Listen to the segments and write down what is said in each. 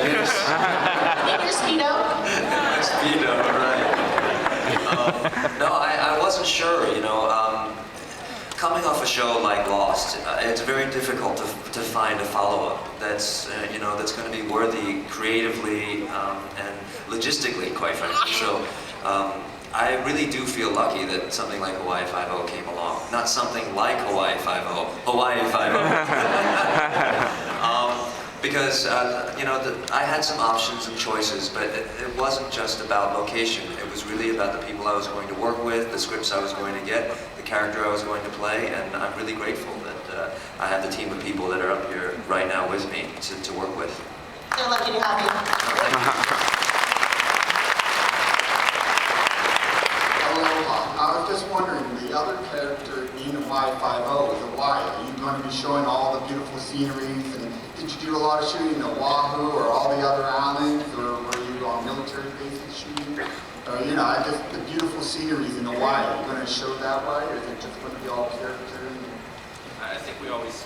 I guess. In your Speedo? Speedo, right. No, I wasn't sure, you know. Coming off a show like Lost, it's very difficult to find a follow-up that's, you know, that's going to be worthy creatively and logistically, quite frankly. So I really do feel lucky that something like Hawaii Five-0 came along. Not something like Hawaii Five-0, Hawaii Five-0. Because, you know, I had some options and choices, but it wasn't just about location. It was really about the people I was going to work with, the scripts I was going to get, the character I was going to play, and I'm really grateful that I have the team of people that are up here right now with me to work with. They're lucky to have you. Aloha. I was just wondering, the other character in Hawaii Five-0 is Hawaii. Are you going to be showing all the beautiful sceneries? And did you do a lot of shooting in Oahu or all the other islands, or were you on military bases shooting? Or, you know, the beautiful sceneries in Hawaii, are you going to show that way, or is it just going to be all character? I think we always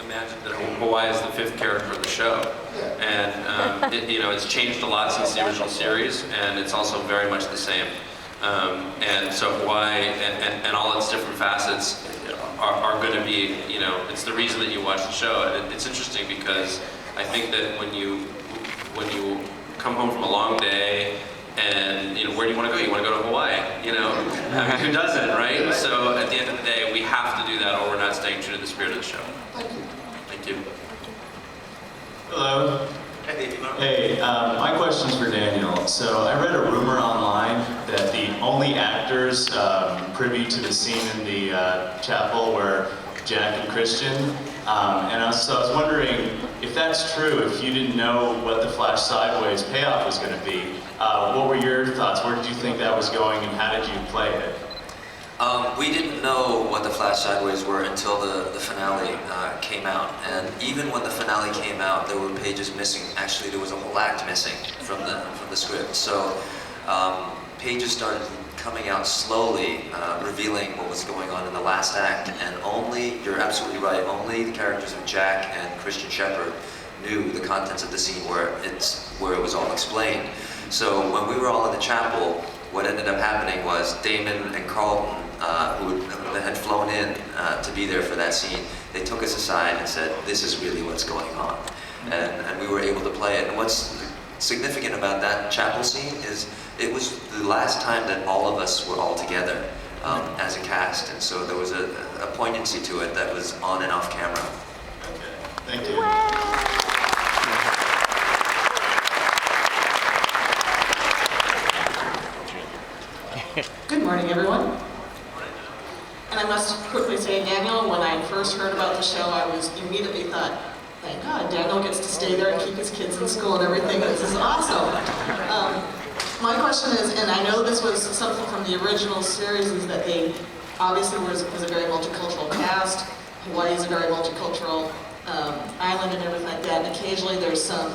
imagined that Hawaii is the fifth character of the show. Yeah. And, you know, it's changed a lot since the original series, and it's also very much the same. And so Hawaii and all its different facets are going to be, you know, it's the reason that you watch the show. And it's interesting because I think that when you come home from a long day and, you know, where do you want to go? You want to go to Hawaii, you know? I mean, who doesn't, right? So at the end of the day, we have to do that or we're not staying true to the spirit of the show. Thank you. Thank you. Hello. Hey, my question's for Daniel. So I read a rumor online that the only actors privy to the scene in the chapel were Jack and Christian. So I was wondering if that's true, if you didn't know what the Flash Sideways payoff was going to be, what were your thoughts? Where did you think that was going and how did you play it? We didn't know what the Flash Sideways were until the finale came out, and even when the finale came out, there were pages missing. Actually, there was a whole act missing from the script. So pages started coming out slowly, revealing what was going on in the last act, and only, you're absolutely right, only the characters of Jack and Christian Shepherd knew the contents of the scene where it was all explained. So when we were all in the chapel, what ended up happening was Damon and Carlton, who had flown in to be there for that scene, they took us aside and said, this is really what's going on. And we were able to play it. And what's significant about that chapel scene is it was the last time that all of us were all together as a cast. And so there was a poignancy to it that was on and off camera. Okay, thank you. Good morning, everyone. And I must quickly say, Daniel, when I first heard about the show, I was immediately thought, thank God, Daniel gets to stay there and keep his kids in school and everything. This is awesome. My question is, and I know this was something from the original series, is that they obviously was a very multicultural cast. Hawaii is a very multicultural island and everything like that. And occasionally there's some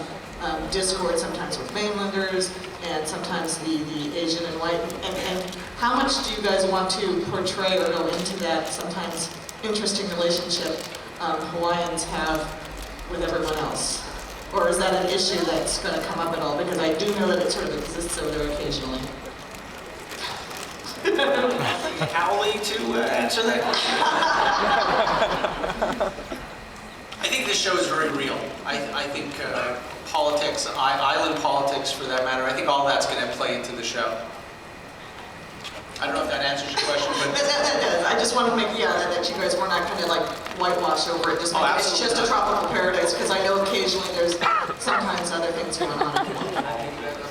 discord, sometimes with mainlanders, and sometimes the Asian and white. And how much do you guys want to portray or go into that sometimes interesting relationship Hawaiians have with everyone else? Or is that an issue that's going to come up at all? Because I do know that it sort of exists over there occasionally. Cowley to answer that question. I think this show is very real. I think politics, island politics for that matter, I think all that's going to play into the show. I don't know if that answers your question, but... That does. I just want to make, that you guys were not kind of like whitewash over it. Just like, it's just a tropical paradise, because I know occasionally there's sometimes other things going on.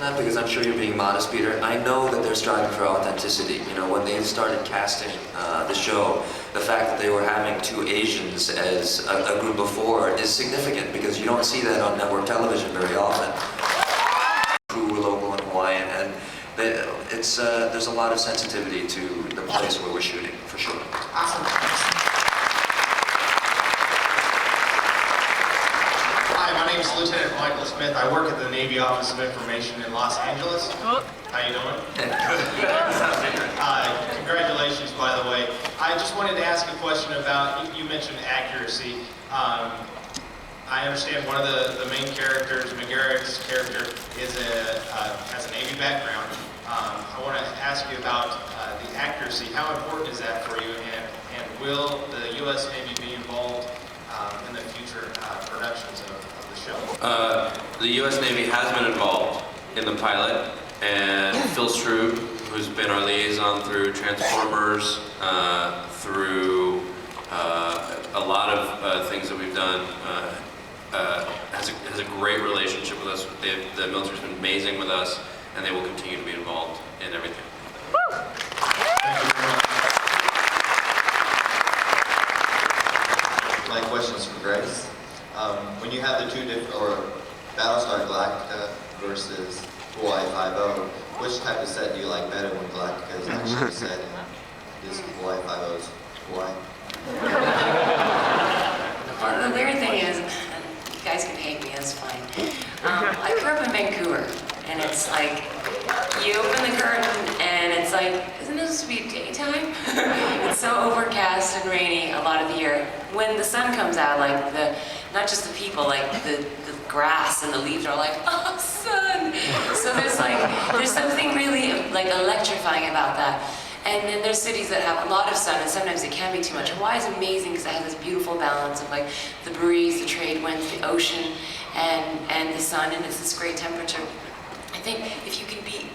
Not because I'm sure you're being modest, Peter. I know that they're striving for authenticity. You know, when they started casting the show, the fact that they were having two Asians as a group of four is significant because you don't see that on network television very often. Who were local and Hawaiian, and there's a lot of sensitivity to the place where we're shooting, for sure. Awesome. Hi, my name is Lieutenant Michael Smith. I work at the Navy Office of Information in Los Angeles. How you doing? Congratulations, by the way. I just wanted to ask a question about, you mentioned accuracy. I understand one of the main characters, McGarrett's character, has a Navy background. I want to ask you about the accuracy. How important is that for you, and will the U.S. Navy be involved in the future productions of the show? The U.S. Navy has been involved in the pilot, and Phil Strube, who's been our liaison through Transformers, through a lot of things that we've done, has a great relationship with us. The military's been amazing with us, and they will continue to be involved in everything. My question is for Grace. When you have the two different, or Battlestar Galactica versus Hawaii 5-0, which type of set do you like better when Galactica is actually set in this Hawaii 5-0's Hawaii? The weird thing is, you guys can hate me, that's fine. I grew up in Vancouver, and it's like, you open the curtain, and it's like, isn't this supposed to be daytime? It's so overcast and rainy a lot of the year. When the sun comes out, like not just the people, like the grass and the leaves are like, oh, sun! So there's something really like electrifying about that. And then there's cities that have a lot of sun, and sometimes it can be too much. Hawaii is amazing because it has this beautiful balance of like the breeze, the trade winds, the ocean, and the sun, and it's this great temperature. I think if you can be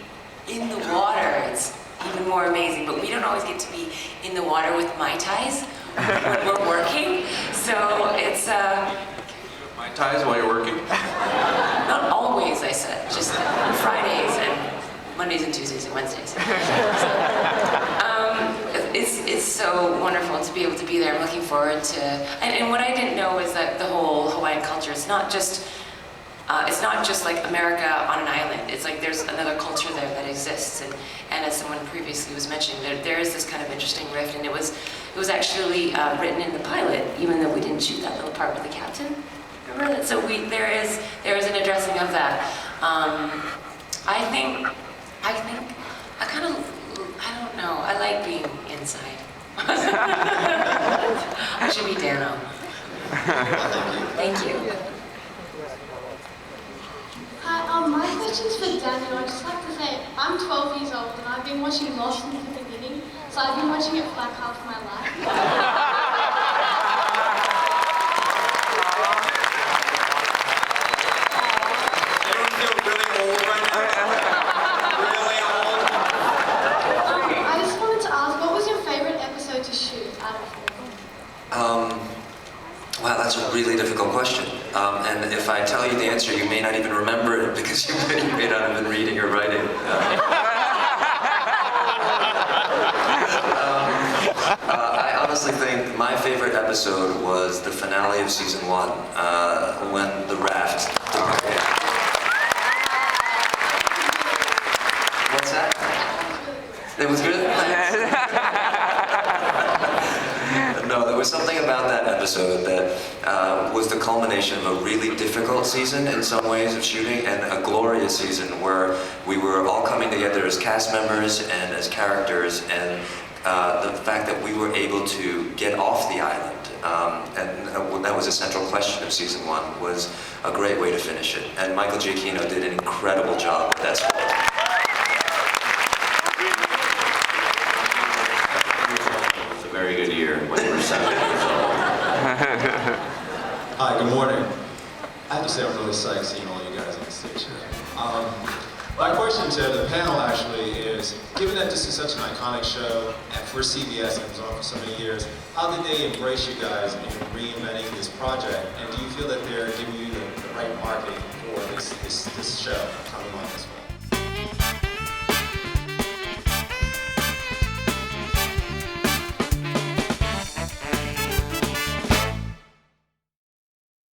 in the water, it's even more amazing. But we don't always get to be in the water with Mai Tais when we're working. So it's Mai Tais while you're working? not always, I said, just Fridays and Mondays and Tuesdays and Wednesdays. So, it's so wonderful to be able to be there. I'm looking forward to, and what I didn't know is that the whole Hawaiian culture is not just like America on an island. It's like there's another culture there that exists, and as someone previously was mentioning, there is this kind of interesting rift, and it was actually written in the pilot, even though we didn't shoot that little part with the captain. Remember that? So there is an addressing of that. I don't know. I like being inside. I should be Dano. Thank you. Hi, my question's for Daniel. I'd just like to say, I'm 12 years old and I've been watching Lost from the beginning, so I've been watching it for like half my life. I just wanted to ask, what was your favorite episode to shoot out of all? Wow, that's a really difficult question. And if I tell you the answer, you may not even remember it because you may not have been reading or writing. I honestly think my favorite episode was the finale of season 1, when the raft. What's that? It was good? No, there was something about that episode that was the culmination of a really difficult season in some ways of shooting, and a glorious season where we were all coming together as cast members and as characters, and the fact that we were able to get off the island, and that was a central question of season 1, was a great way to finish it. And Michael Giacchino did an incredible job with that script. Very good year when you were 7 years old. Hi, good morning. I have to say I'm really psyched seeing all you guys on the stage here. My question to the panel actually is, given that this is such an iconic show and for CBS and it was on for so many years, how did they embrace you guys in reinventing this project? And do you feel that they're giving you the right marketing for this show coming on this way?